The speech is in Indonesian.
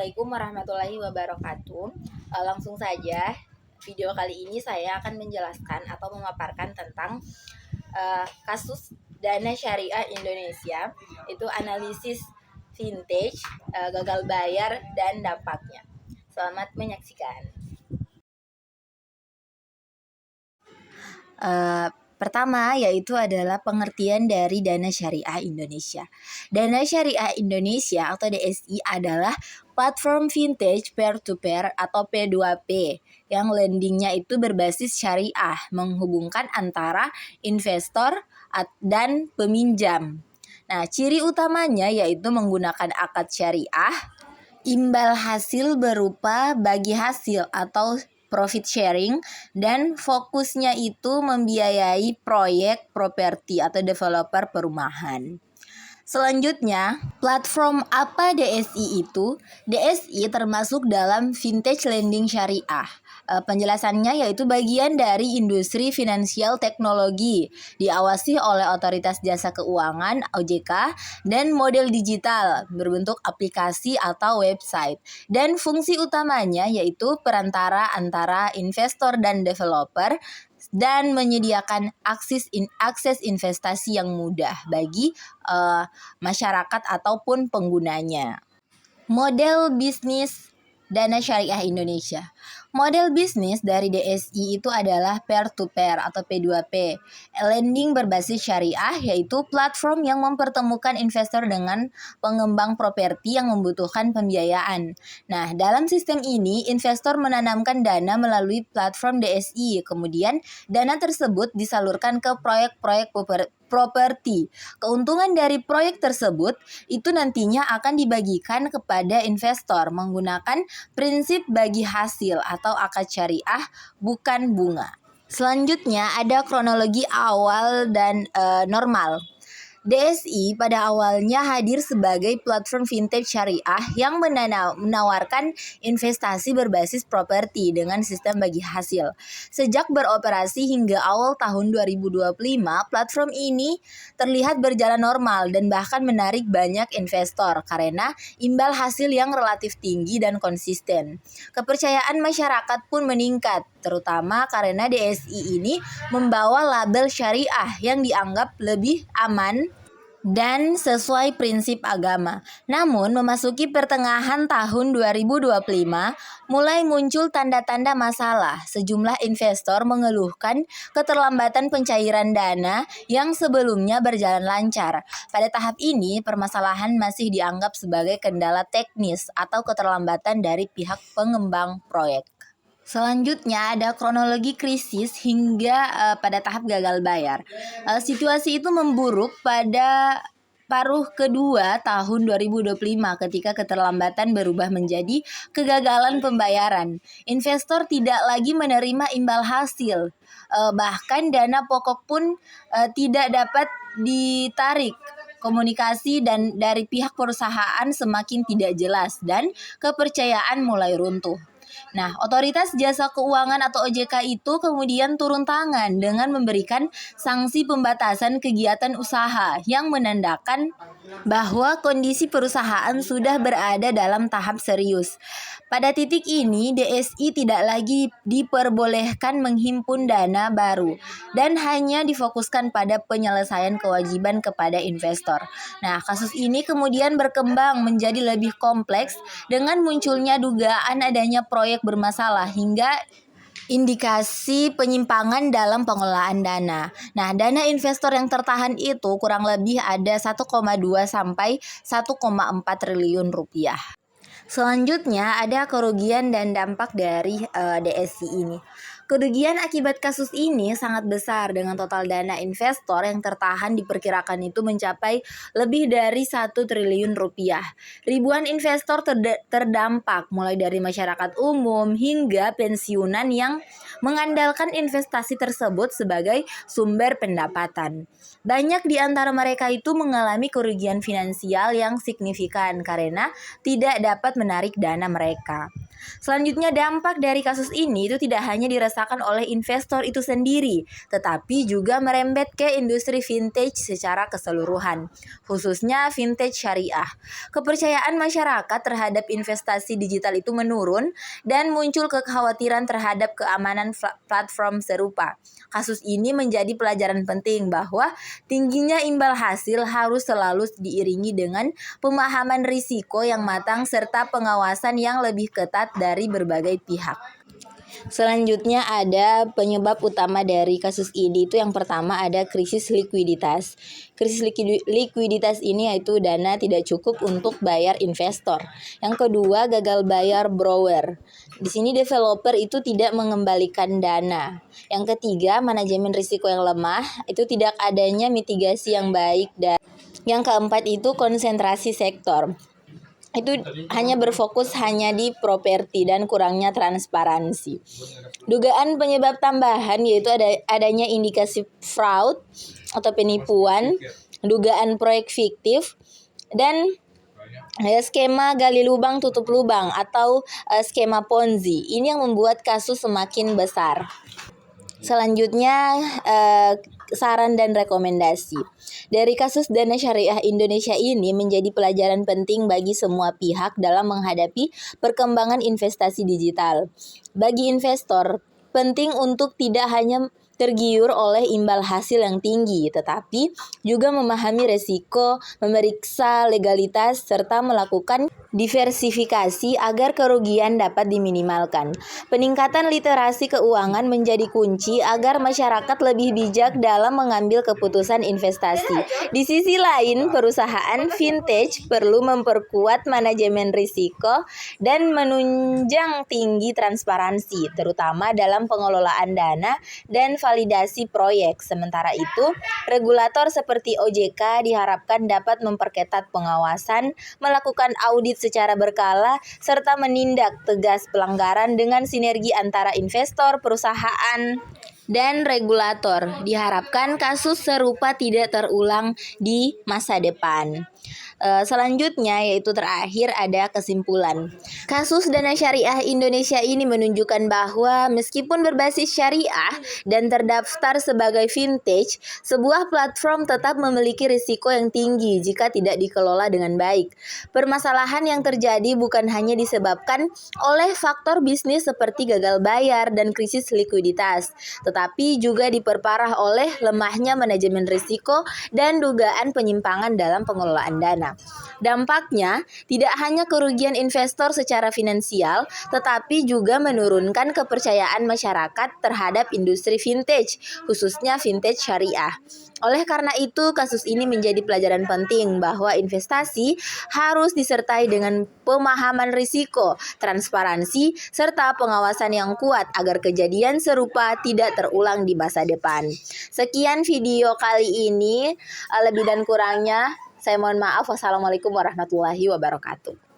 Assalamualaikum warahmatullahi wabarakatuh. Langsung saja, video kali ini saya akan menjelaskan atau memaparkan tentang kasus dana syariah Indonesia, itu analisis vintage, gagal bayar, dan dampaknya. Selamat menyaksikan. Pertama yaitu adalah pengertian dari Dana Syariah Indonesia. Dana Syariah Indonesia atau DSI adalah platform vintage peer-to-peer atau P2P yang lendingnya itu berbasis syariah, menghubungkan antara investor dan peminjam. Nah, ciri utamanya yaitu menggunakan akad syariah, imbal hasil berupa bagi hasil atau profit sharing, dan fokusnya itu membiayai proyek properti atau developer perumahan. Selanjutnya, platform apa DSI itu? DSI termasuk dalam vintage lending syariah. Penjelasannya yaitu bagian dari industri finansial teknologi, diawasi oleh Otoritas Jasa Keuangan (OJK) dan model digital berbentuk aplikasi atau website. Dan fungsi utamanya yaitu perantara antara investor dan developer dan menyediakan akses investasi yang mudah bagi masyarakat ataupun penggunanya. Model bisnis Dana Syariah Indonesia. Model bisnis dari DSI itu adalah peer-to-peer atau P2P. Lending berbasis syariah yaitu platform yang mempertemukan investor dengan pengembang properti yang membutuhkan pembiayaan. Nah, dalam sistem ini investor menanamkan dana melalui platform DSI. Kemudian dana tersebut disalurkan ke proyek-proyek properti. Keuntungan dari proyek tersebut itu nantinya akan dibagikan kepada investor menggunakan prinsip bagi hasil atau akad syariah, bukan bunga. Selanjutnya ada kronologi awal dan normal. DSI pada awalnya hadir sebagai platform vintage syariah yang menawarkan investasi berbasis properti dengan sistem bagi hasil. Sejak beroperasi hingga awal tahun 2025, platform ini terlihat berjalan normal dan bahkan menarik banyak investor karena imbal hasil yang relatif tinggi dan konsisten. Kepercayaan masyarakat pun meningkat, terutama karena DSI ini membawa label syariah yang dianggap lebih aman dan sesuai prinsip agama. Namun memasuki pertengahan tahun 2025 mulai muncul tanda-tanda masalah. Sejumlah investor mengeluhkan keterlambatan pencairan dana yang sebelumnya berjalan lancar. Pada tahap ini permasalahan masih dianggap sebagai kendala teknis atau keterlambatan dari pihak pengembang proyek. Selanjutnya ada kronologi krisis hingga pada tahap gagal bayar. Situasi itu memburuk pada paruh kedua tahun 2025 ketika keterlambatan berubah menjadi kegagalan pembayaran. Investor tidak lagi menerima imbal hasil, bahkan dana pokok pun tidak dapat ditarik. Komunikasi dan dari pihak perusahaan semakin tidak jelas dan kepercayaan mulai runtuh. Nah, Otoritas Jasa Keuangan atau OJK itu kemudian turun tangan dengan memberikan sanksi pembatasan kegiatan usaha yang menandakan bahwa kondisi perusahaan sudah berada dalam tahap serius. Pada titik ini, DSI tidak lagi diperbolehkan menghimpun dana baru dan hanya difokuskan pada penyelesaian kewajiban kepada investor. Nah, kasus ini kemudian berkembang menjadi lebih kompleks dengan munculnya dugaan adanya proyek bermasalah hingga indikasi penyimpangan dalam pengelolaan dana. Nah, dana investor yang tertahan itu kurang lebih ada 1,2 sampai 1,4 triliun rupiah. Selanjutnya ada kerugian dan dampak dari DSI ini. Kerugian akibat kasus ini sangat besar dengan total dana investor yang tertahan diperkirakan itu mencapai lebih dari 1 triliun rupiah. Ribuan investor terdampak mulai dari masyarakat umum hingga pensiunan yang mengandalkan investasi tersebut sebagai sumber pendapatan. Banyak di antara mereka itu mengalami kerugian finansial yang signifikan karena tidak dapat menarik dana mereka. Selanjutnya, dampak dari kasus ini itu tidak hanya dirasakan oleh investor itu sendiri, tetapi juga merembet ke industri vintage secara keseluruhan, khususnya vintage syariah. Kepercayaan masyarakat terhadap investasi digital itu menurun dan muncul kekhawatiran terhadap keamanan platform serupa. Kasus ini menjadi pelajaran penting bahwa tingginya imbal hasil harus selalu diiringi dengan pemahaman risiko yang matang serta pengawasan yang lebih ketat dari berbagai pihak. Selanjutnya ada penyebab utama dari kasus ini, itu yang pertama ada krisis likuiditas. Krisis likuiditas ini yaitu dana tidak cukup untuk bayar investor. Yang kedua, gagal bayar borrower. Di sini developer itu tidak mengembalikan dana. Yang ketiga, manajemen risiko yang lemah, itu tidak adanya mitigasi yang baik. Dan yang keempat itu konsentrasi sektor. Itu hanya berfokus hanya di properti dan kurangnya transparansi. Dugaan penyebab tambahan yaitu adanya indikasi fraud atau penipuan, dugaan proyek fiktif, dan skema gali lubang tutup lubang atau skema Ponzi. Ini yang membuat kasus semakin besar. Selanjutnya saran dan rekomendasi. Dari kasus Dana Syariah Indonesia ini menjadi pelajaran penting bagi semua pihak dalam menghadapi perkembangan investasi digital. Bagi investor, penting untuk tidak hanya tergiur oleh imbal hasil yang tinggi, tetapi juga memahami resiko, memeriksa legalitas, serta melakukan diversifikasi agar kerugian dapat diminimalkan. Peningkatan literasi keuangan menjadi kunci agar masyarakat lebih bijak dalam mengambil keputusan investasi. Di sisi lain, perusahaan vintage perlu memperkuat manajemen risiko dan menunjang tinggi transparansi, terutama dalam pengelolaan dana dan validasi proyek. Sementara itu, regulator seperti OJK diharapkan dapat memperketat pengawasan, melakukan audit secara berkala, serta menindak tegas pelanggaran dengan sinergi antara investor, perusahaan, dan regulator. Diharapkan kasus serupa tidak terulang di masa depan. Selanjutnya yaitu terakhir ada kesimpulan. Kasus Dana Syariah Indonesia ini menunjukkan bahwa meskipun berbasis syariah dan terdaftar sebagai vintage, sebuah platform tetap memiliki risiko yang tinggi jika tidak dikelola dengan baik. Permasalahan yang terjadi bukan hanya disebabkan oleh faktor bisnis seperti gagal bayar dan krisis likuiditas, tetapi juga diperparah oleh lemahnya manajemen risiko dan dugaan penyimpangan dalam pengelolaan dana. Dampaknya tidak hanya kerugian investor secara finansial, tetapi juga menurunkan kepercayaan masyarakat terhadap industri vintage, khususnya vintage syariah. Oleh karena itu, kasus ini menjadi pelajaran penting bahwa investasi harus disertai dengan pemahaman risiko, transparansi, serta pengawasan yang kuat agar kejadian serupa tidak terulang di masa depan. Sekian video kali ini, lebih dan kurangnya saya mohon maaf. Wassalamualaikum warahmatullahi wabarakatuh.